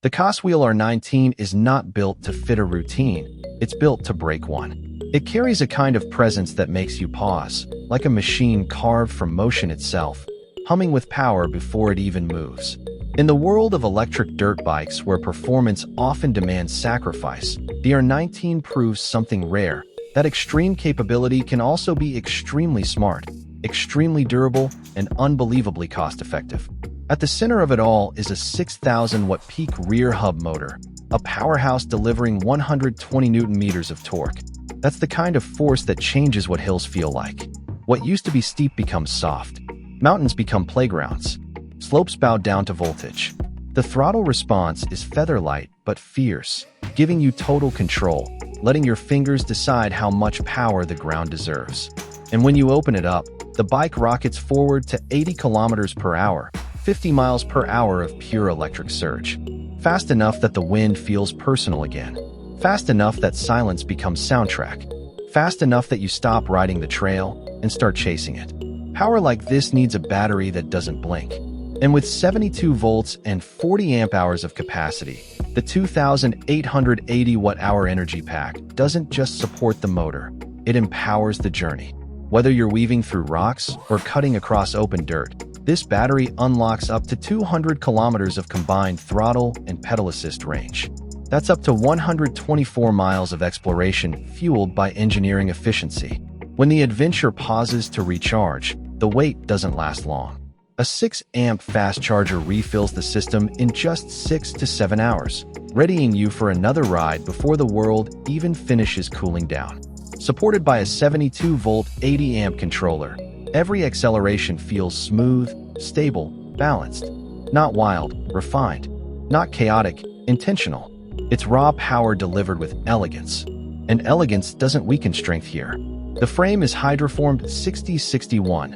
The COSWHEEL R19 is not built to fit a routine, it's built to break one. It carries a kind of presence that makes you pause, like a machine carved from motion itself, humming with power before it even moves. In the world of electric dirt bikes where performance often demands sacrifice, the R19 proves something rare, that extreme capability can also be extremely smart, extremely durable, and unbelievably cost-effective. At the center of it all is a 6,000-watt peak rear hub motor, a powerhouse delivering 120 Nm of torque. That's the kind of force that changes what hills feel like. What used to be steep becomes soft. Mountains become playgrounds. Slopes bow down to voltage. The throttle response is feather-light but fierce, giving you total control, letting your fingers decide how much power the ground deserves. And when you open it up, the bike rockets forward to 80 km/h, 50 miles per hour of pure electric surge. Fast enough that the wind feels personal again. Fast enough that silence becomes soundtrack. Fast enough that you stop riding the trail and start chasing it. Power like this needs a battery that doesn't blink. And with 72 volts and 40 amp-hours of capacity, the 2,880 watt-hour energy pack doesn't just support the motor, it empowers the journey. Whether you're weaving through rocks or cutting across open dirt, this battery unlocks up to 200 kilometers of combined throttle and pedal assist range. That's up to 124 miles of exploration fueled by engineering efficiency. When the adventure pauses to recharge, the wait doesn't last long. A 6-amp fast charger refills the system in just 6 to 7 hours, readying you for another ride before the world even finishes cooling down. Supported by a 72-volt 80-amp controller, every acceleration feels smooth, stable, balanced. Not wild, refined. Not chaotic, intentional. It's raw power delivered with elegance. And elegance doesn't weaken strength here. The frame is hydroformed 6061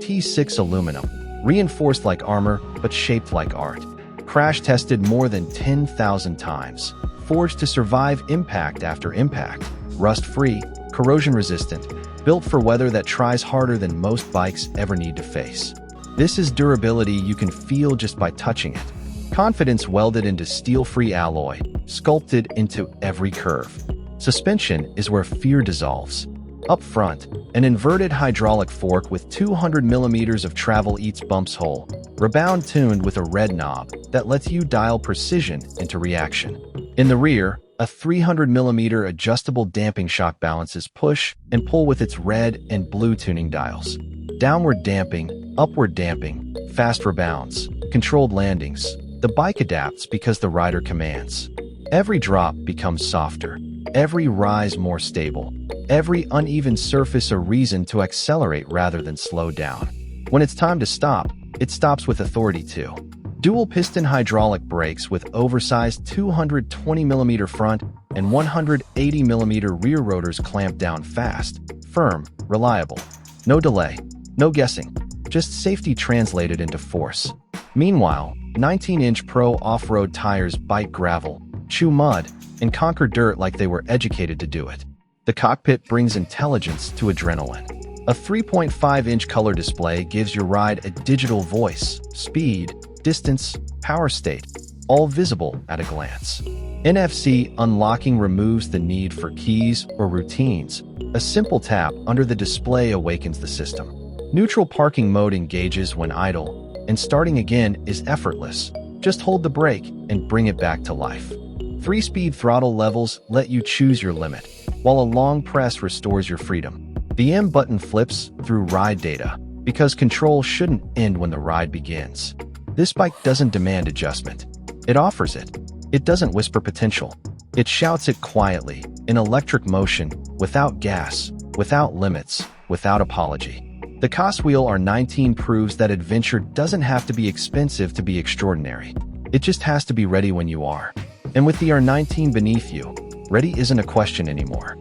T6 aluminum, reinforced like armor but shaped like art. Crash-tested more than 10,000 times. Forged to survive impact after impact. Rust-free, corrosion-resistant, built for weather that tries harder than most bikes ever need to face. This is durability you can feel just by touching it. Confidence welded into steel-free alloy, sculpted into every curve. Suspension is where fear dissolves. Up front, an inverted hydraulic fork with 200 millimeters of travel eats bumps whole, rebound tuned with a red knob that lets you dial precision into reaction. In the rear, a 300 millimeter adjustable damping shock balances push and pull with its red and blue tuning dials. Downward damping, upward damping, fast rebounds, controlled landings. The bike adapts because the rider commands. Every drop becomes softer, every rise more stable, every uneven surface a reason to accelerate rather than slow down. When it's time to stop, it stops with authority too. Dual-piston hydraulic brakes with oversized 220mm front and 180mm rear rotors clamp down fast, firm, reliable. No delay, no guessing, just safety translated into force. Meanwhile, 19-inch Pro off-road tires bite gravel, chew mud, and conquer dirt like they were educated to do it. The cockpit brings intelligence to adrenaline. A 3.5-inch color display gives your ride a digital voice, speed, distance, power state, all visible at a glance. NFC unlocking removes the need for keys or routines. A simple tap under the display awakens the system. Neutral parking mode engages when idle, and starting again is effortless. Just hold the brake and bring it back to life. 3-speed throttle levels let you choose your limit, while a long press restores your freedom. The M button flips through ride data, because control shouldn't end when the ride begins. This bike doesn't demand adjustment. It offers it. It doesn't whisper potential. It shouts it quietly, in electric motion, without gas, without limits, without apology. The COSWHEEL R19 proves that adventure doesn't have to be expensive to be extraordinary. It just has to be ready when you are. And with the R19 beneath you, ready isn't a question anymore.